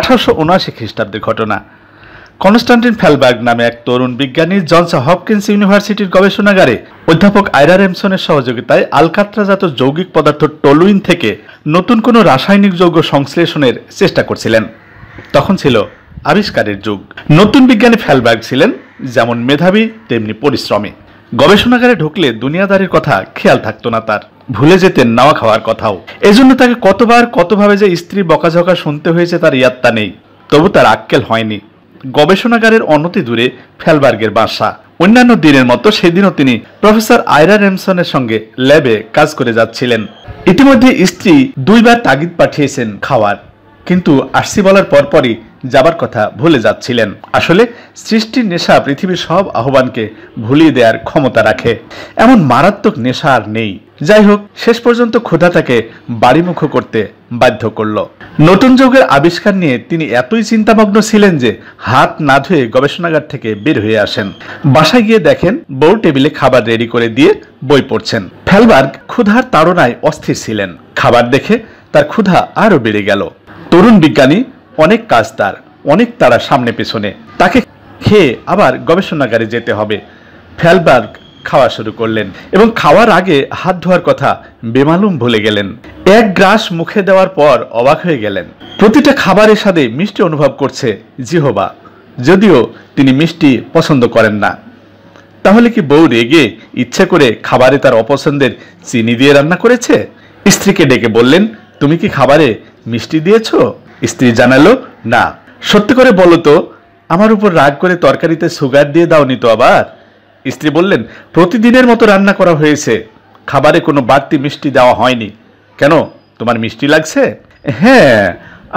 1879 খ্রিস্টাব্দের ঘটনা। কনস্টান্টিন ফেলবার্গ নামে এক তরুণ বিজ্ঞানী জনস হপকিন্স ইউনিভার্সিটির গবেষণাগারে অধ্যাপক আইরা রেমসনের সহযোগিতায় আলকাত্রাজাত যৌগিক পদার্থ টলুইন থেকে নতুন কোনো রাসায়নিক যৌগ সংশ্লেষণের চেষ্টা করছিলেন। তখন ছিল আবিষ্কারের যুগ। নতুন বিজ্ঞানী ফেলবার্গ ছিলেন যেমন মেধাবী তেমনি পরিশ্রমী। গবেষণাগারে ঢুকলে দুনিয়াদারির কথা খেয়াল থাকতো না তার, ভুলে যেতেন নাওয়া খাওয়ার কথাও। এজন্য তাকে কতবার কতভাবে যে স্ত্রী বকাঝকা শুনতে হয়েছে তার ইয়াত্তা নেই। তবু তার আক্কেল হয়নি। গবেষণাগারের অনতি দূরে ফেলবার্গের বাসা। অন্যান্য দিনের মতো সেদিনও তিনি প্রফেসর আইরা রেমসনের সঙ্গে ল্যাবে কাজ করে যাচ্ছিলেন। ইতিমধ্যে স্ত্রী দুইবার তাগিদ পাঠিয়েছেন খাওয়ার, কিন্তু আসছি বলার পরপরই যাবার কথা ভুলে যাচ্ছিলেন। আসলে সৃষ্টির নেশা পৃথিবীর সব আহ্বানকে ভুলিয়ে দেওয়ার ক্ষমতা রাখে, এমন মারাত্মক নেশা আর নেই। যাই হোক, শেষ পর্যন্ত ক্ষুধা তাকে বাড়িমুখ করতে বাধ্য করল। নতুন যৌগের আবিষ্কার নিয়ে তিনি এতই চিন্তামগ্ন ছিলেন যে হাত না ধুয়ে গবেষণাগার থেকে বের হয়ে আসেন। বাসায় গিয়ে দেখেন বউ টেবিলে খাবার রেডি করে দিয়ে বই পড়ছেন। ফেলবার্গ ক্ষুধার তাড়নায় অস্থির ছিলেন। খাবার দেখে তার ক্ষুধা আরো বেড়ে গেল। তরুণ বিজ্ঞানী, অনেক কাজ তার, অনেক তারা সামনে পেছনে, তাকে খেয়ে আবার গবেষণাগারে যেতে হবে। ফেলবার্গ খাওয়া শুরু করলেন এবং খাওয়ার আগে হাত ধোয়ার কথা বেমালুম ভুলে গেলেন। এক গ্রাস মুখে দেওয়ার পর অবাক হয়ে গেলেন। প্রতিটা খাবারের সাথে মিষ্টি অনুভব করছে জিহ্বা, যদিও তিনি মিষ্টি পছন্দ করেন না। তাহলে কি বউ রেগে ইচ্ছে করে খাবারে তার অপছন্দের চিনি দিয়ে রান্না করেছে? স্ত্রীকে ডেকে বললেন, তুমি কি খাবারে মিষ্টি দিয়েছ? স্ত্রী জানালো, না। সত্যি করে বলো তো, আমার উপর রাগ করে তরকারিতে সুগার দিয়ে দাওনি তো আবার? স্ত্রী বললেন, প্রতিদিনের মতো রান্না করা হয়েছে, খাবারে কোনো বাড়তি মিষ্টি দেওয়া হয়নি। কেন, তোমার মিষ্টি লাগছে? হ্যাঁ,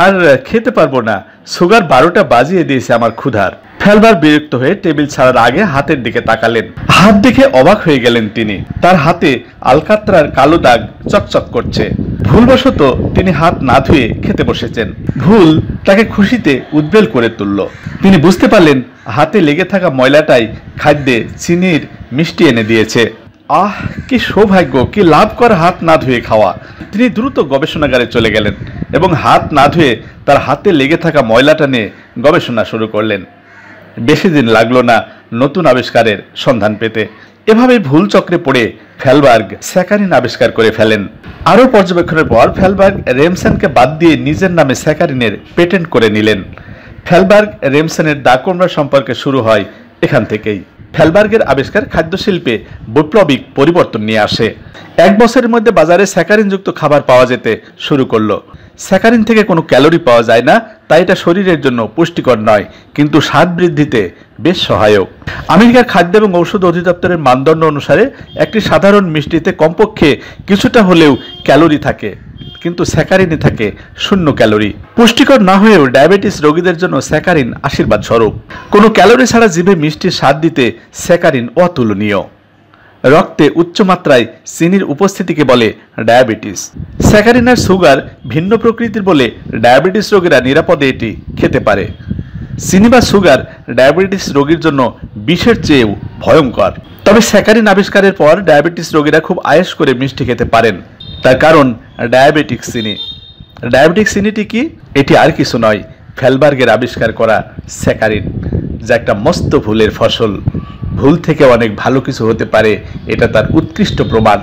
আর খেতে পারবো না, সুগার 12টা বাজিয়ে দিয়েছে আমার ক্ষুধার। ফেলবার্গ বিরক্ত হয়ে টেবিল ছাড়ার আগে হাতের দিকে তাকালেন। হাত দেখে অবাক হয়ে গেলেন তিনি। তার হাতে আলকাত্রার কালো দাগ চকচক করছে। ভুলবশত তিনি হাত না ধুয়ে খেতে বসেছেন। ভুল তাকে খুশিতে উদ্বেল করে তুলল। তিনি বুঝতে পারলেন হাতে লেগে থাকা ময়লাটাই খাদ্যে চিনির মিষ্টি এনে দিয়েছে। আহ, কি সৌভাগ্য, কি লাভ কর হাত না ধুয়ে খাওয়া। তিনি দ্রুত গবেষণাগারে চলে গেলেন এবং হাত না ধুয়ে তার হাতে লেগে থাকা ময়লাটা নিয়ে গবেষণা শুরু করলেন। বেশি দিন লাগলো না নতুন আবিষ্কারের সন্ধান পেতে। এভাবে ভুল চক্রে পড়ে ফেলবার্গ স্যাকারিন আবিষ্কার করে ফেলেন। আরও পর্যবেক্ষণের পর ফেলবার্গ রেমসনকে বাদ দিয়ে নিজের নামে স্যাকারিনের পেটেন্ট করে নিলেন। ফেলবার্গ রেমসনের দাকমরা সম্পর্কে শুরু হয় এখান থেকেই। ফেলবার্গের আবিষ্কার খাদ্যশিল্পে বৈপ্লবিক পরিবর্তন নিয়ে আসে। 1 বছরের মধ্যে বাজারে স্যাকারিনযুক্ত খাবার পাওয়া যেতে শুরু করলো। স্যাকারিন থেকে কোনো ক্যালোরি পাওয়া যায় না, তাই এটা শরীরের জন্য পুষ্টিকর নয়, কিন্তু স্বাদ বৃদ্ধিতে বেশ সহায়ক। আমেরিকার খাদ্য এবং ঔষধ অধিদপ্তরের মানদণ্ড অনুসারে একটি সাধারণ মিষ্টিতে কমপক্ষে কিছুটা হলেও ক্যালোরি থাকে, কিন্তু স্যাকারিনে থাকে 0 ক্যালোরি। পুষ্টিকর না হয়েও ডায়াবেটিস রোগীদের জন্য স্যাকারিন আশীর্বাদ স্বরূপ। কোনো ক্যালোরি ছাড়া জিভে মিষ্টির স্বাদ দিতে স্যাকারিন অতুলনীয়। রক্তে উচ্চমাত্রায় চিনির উপস্থিতিকে বলে ডায়াবেটিস। স্যাকারিন আর সুগার ভিন্ন প্রকৃতির বলে ডায়াবেটিস রোগীরা নিরাপদে এটি খেতে পারে। চিনি বা সুগার ডায়াবেটিস রোগীর জন্য বিষের চেয়েও ভয়ঙ্কর। তবে স্যাকারিন আবিষ্কারের পর ডায়াবেটিস রোগীরা খুব আয়েশ করে মিষ্টি খেতে পারেন। তার কারণ ডায়াবেটিক চিনি। ডায়াবেটিক চিনিটি কি? এটি আর কিছু নয়, ফেলবার্গের আবিষ্কার করা স্যাকারিন, যা একটা মস্ত ভুলের ফসল। ভুল থেকে অনেক ভালো কিছু হতে পারে, এটা তার উৎকৃষ্ট প্রমাণ।